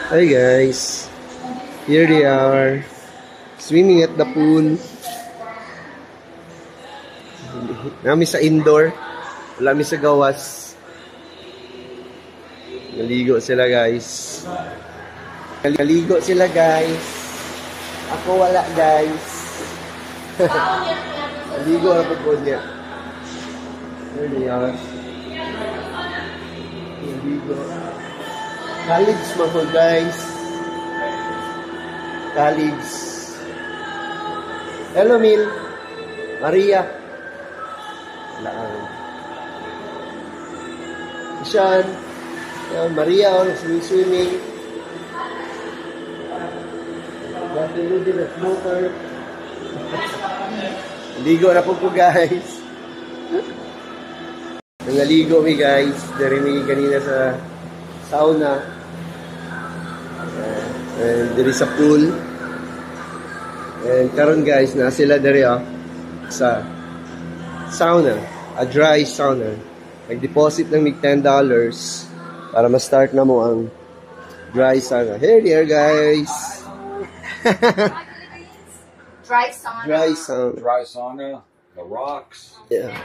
Hi guys, here they are, swimming at the pool. Nami sa indoor, wala mi sa gawas. Naligo sila guys. Naligo sila guys. Ako wala guys. Naligo na po niya. Here they are. Naligo. College mo po guys. College. Hello Mil. Maria. Sean. Maria on swimming. Naligo na smoker. Ligo na po guys. Nangaligo mi guys. Dari mi kanina sa sauna. And there is a pool. And karon guys, na sila dari sa sauna, a dry sauna. Nag-deposit ng mig $10 para ma-start na mo ang dry sauna. Here they are guys. Dry sauna. Dry sauna. Dry sauna. The rocks. Yeah.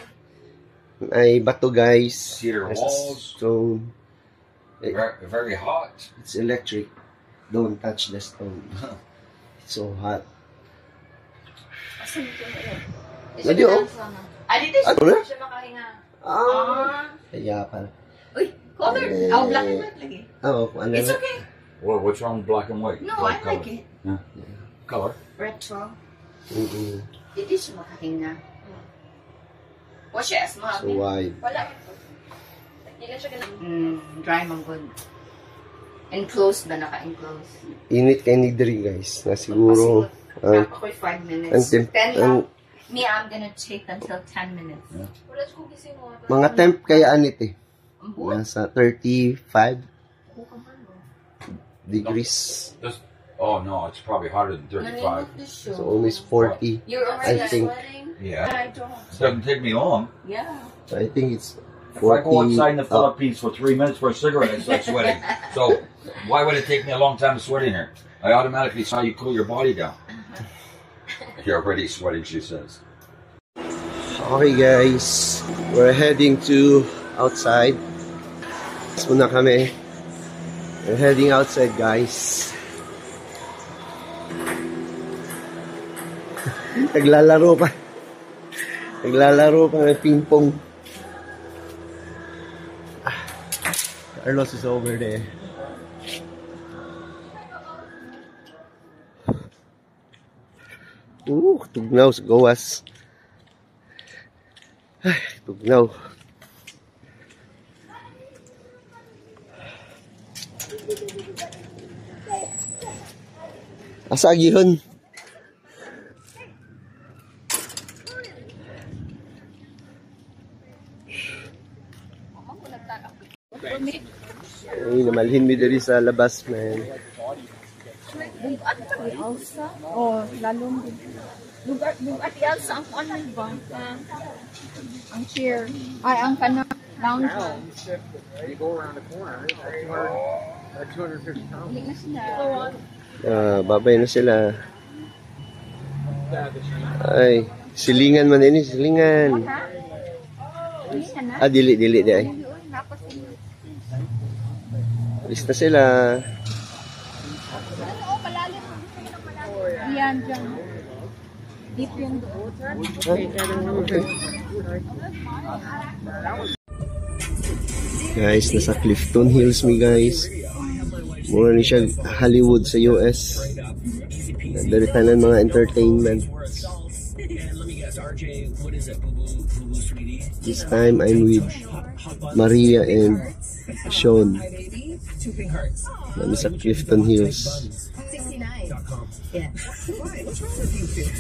Ay bato guys. Cedar walls. Stone. Very hot. It's electric. Don't touch the stone. It's so hot. Lagi dito siya makahinga. Kaya pala. Uy, color. Black and white lagi. Ano It's okay. Well, what's wrong with black and white? No, I like it. Yeah. Color. Retro. Mm-mm. Dito siya makahinga. Watch it, smart. So wide. Wala. Hindi siya ganun. Dry manggod. Enclosed ba? Naka-enclosed. Init kay ni Dri guys. Na siguro ako'y 5 minutes. 10 lang. Me, I'm gonna take until 10 minutes. Yeah. Mga temp kaya anit eh. Nasa 35 degrees. Oh no, it's probably hotter than 35. So almost 40. You're already sweating? Yeah. I don't. It doesn't take me long. Yeah. I think it's 40. If I go outside in the Philippines for 3 minutes for a cigarette, I start sweating. So why would it take me a long time to sweat in here? I automatically saw you cool your body down. You're already sweating, she says. Okay guys, we're heading to outside. Muna kami. We're heading outside guys. Naglalaro pa. Naglalaro pa ng ping-pong. Carlos is over there. Tugnaw sa gawas. Ay, tugnaw. Asa agihon? Ay, namalhin mi diri sa labas, man. Oh, lalong lugar at Elsa ang online ba? Ang chair. Ay, ang kana lounge. You go around the corner, 250 pounds. Babay na sila. Ay, silingan man ini, silingan. Dili di ay. Alis na sila. Yan dyan. Deep yung doon. Okay. Guys, nasa Clifton Hills mi guys. Mura ni siya Hollywood sa US. Daritanan mga entertainment. This time I'm with Maria and Sean. Nami sa Clifton Hills. Yeah. Why? What's wrong with you two?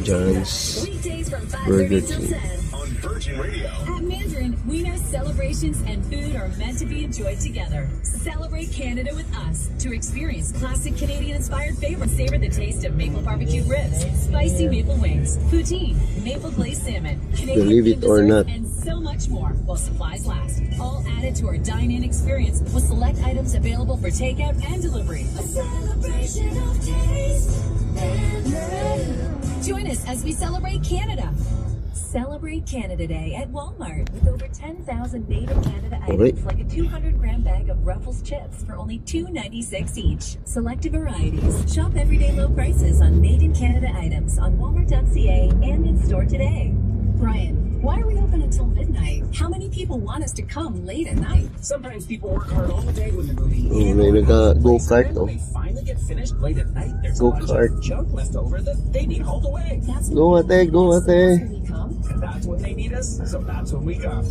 John's Weekdays from Burger 5:30 till King. 10. On Virgin Radio. At Mandarin, we know celebrations and food are meant to be enjoyed together. Celebrate Canada with us to experience classic Canadian-inspired favorites. Savor the taste of maple barbecue ribs, spicy maple wings, poutine, maple glazed salmon, Canadian Believe it themed or desserts, not. and so much more while supplies last. All added to our dine-in experience with select items available for takeout and delivery. A celebration of taste. Join us as we celebrate Canada. Celebrate Canada Day at Walmart with over 10,000 made in Canada items like a 200-gram bag of Ruffles chips for only $2.96 each. Selected varieties. Shop everyday low prices on made in Canada items on walmart.ca and in store today. Brian, why are we open until midnight? How many people want us to come late at night? Sometimes people work hard all day with the movie. Oh, may nag-go-kart, oh. When they finally get finished late at night, there's a bunch Go-kart. of junk left over that they need hauled away. That's Go ate, go ate. when we come. And that's when they need us, so that's when we come.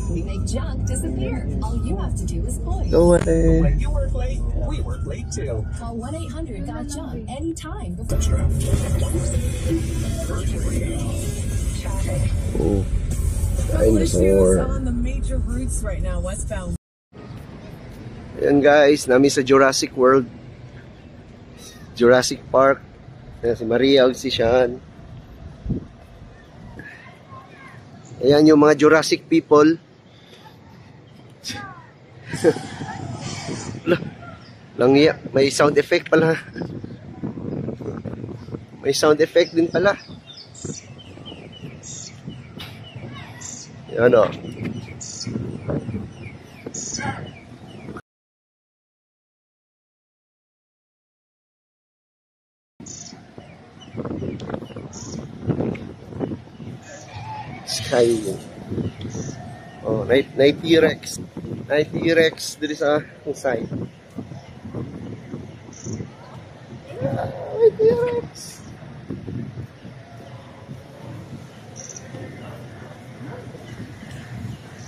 We make junk disappear. All you have to do is point. Go ate. When you work late, we work late too. Call 1-800-GOT-JUNK anytime before. Oh, dinosaur. on the major routes right now, westbound. Ayan guys, namin sa Jurassic World. Jurassic Park. Ayan si Maria o si Sean. Ayan yung mga Jurassic people. Langya, may sound effect pala. May sound effect din pala. Yan o. Skyway. Oh, night T-Rex. Night T-Rex diri sa akong side. Night T-Rex.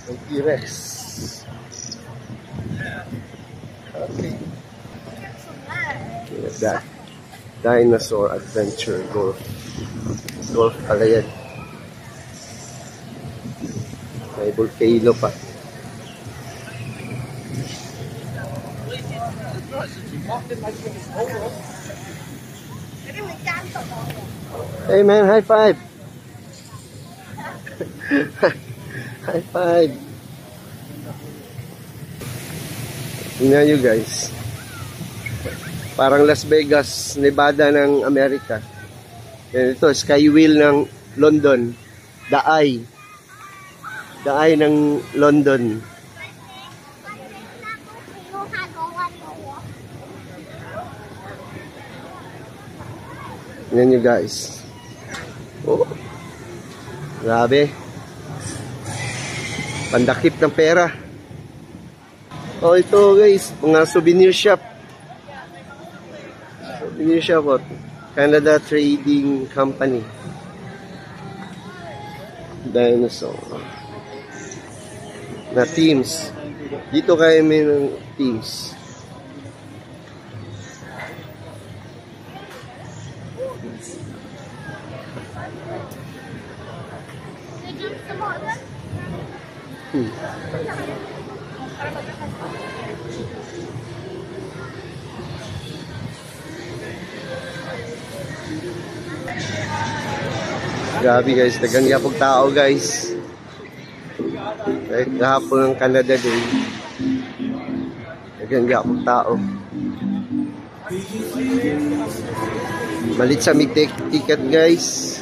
Night T-Rex. Okay. Look at that. Dinosaur Adventure Golf. Golf pala yan. May volcano pa. Hey man, high five! High five! Tingnan nyo guys. Parang Las Vegas, Nevada ng Amerika. Yan ito, Skywheel ng London. The Eye ng London. Yan nyo guys. Oh. Grabe. Pandakip ng pera. Oh, ito guys. Mga souvenir shop. Souvenir shop. Oh. Canada Trading Company. Dinosaur. Na teams. Dito kayo may ng teams. Grabe guys, dagang yapog tao guys. Kahit kahapon ng Canada Day, dagang yapog tao. Malit sa may ticket guys.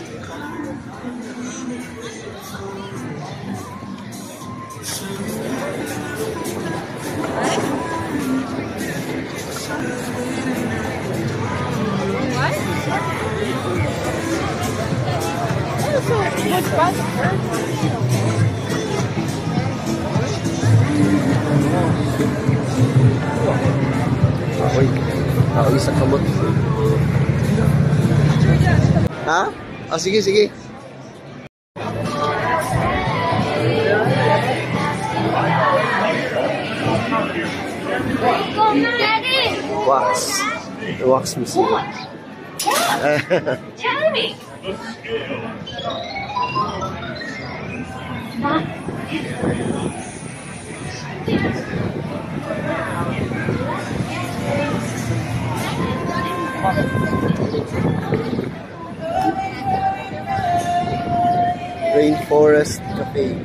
Ako'y isang kamot. Ha? Oh, sige, sige. Wax. Wax museum. Tell me. Rainforest Cafe.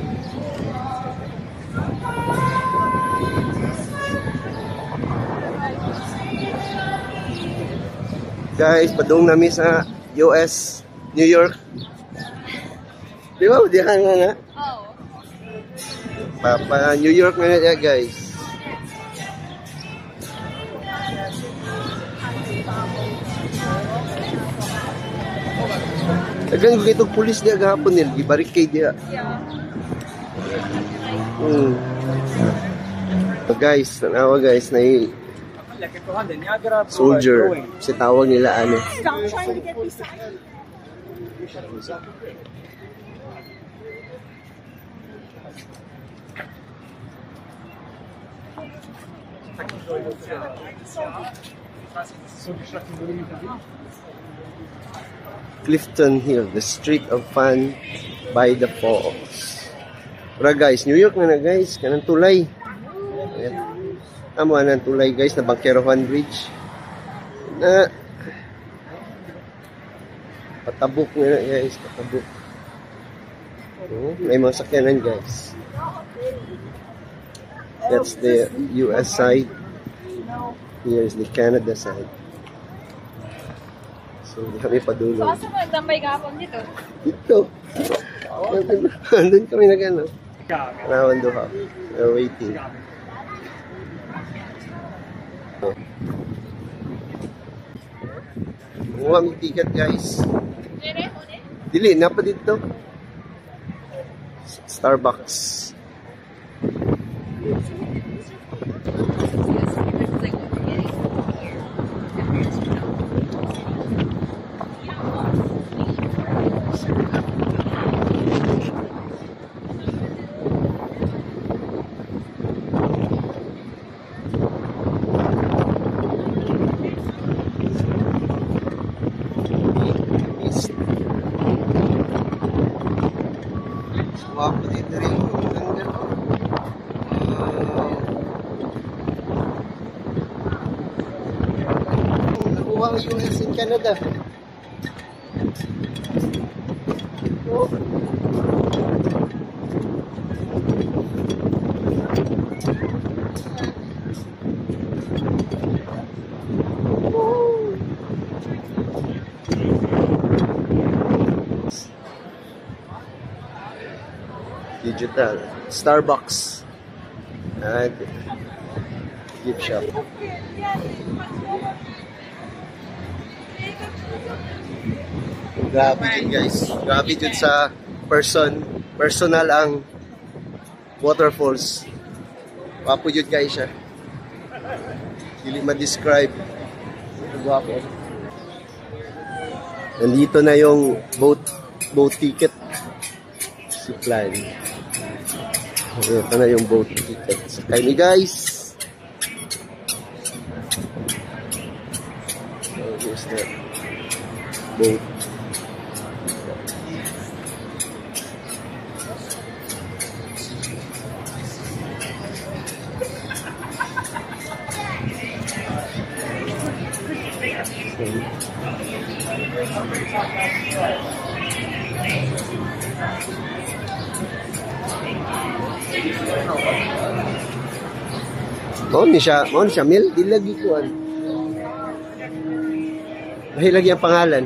Guys, padung namin sa US, New York. Di ba? Diyan nga. Papa, New York nga na guys. Dagang gitong pulis diya gahapon nila, gibarricade diya. So guys, tanawa guys, na soldier. Si tawag nila ano. Stop trying to get beside me. Clifton Hill, the street of fun by the falls. Pero guys, New York na guys, kanang tulay. Amo nang tulay guys na Banquerohan Bridge. Na patabok na guys, patabok. May mga sakyanan guys. That's the US side. Here is the Canada side. So, hindi kami padulo. So, asa mo nagtambay kahapon dito? Dito. Doon kami nag-ano. Around the hub. We're waiting. Muha may ticket guys. Dili, napa dito. Starbucks. Wapo dito rin. Nakuha ang US in Canada. Digital. Starbucks. And gift shop. Grabe yun guys. Grabe yun sa personal ang waterfalls. Wapo yun guys siya. Hindi ma-describe. Wapo. Nandito na yung boat ticket. Supply. Ito na yung boat ticket. Sakay ni guys. So here's the boat. Mo ni siya Mil, di lagi kuan. Dahil lagi ang pangalan.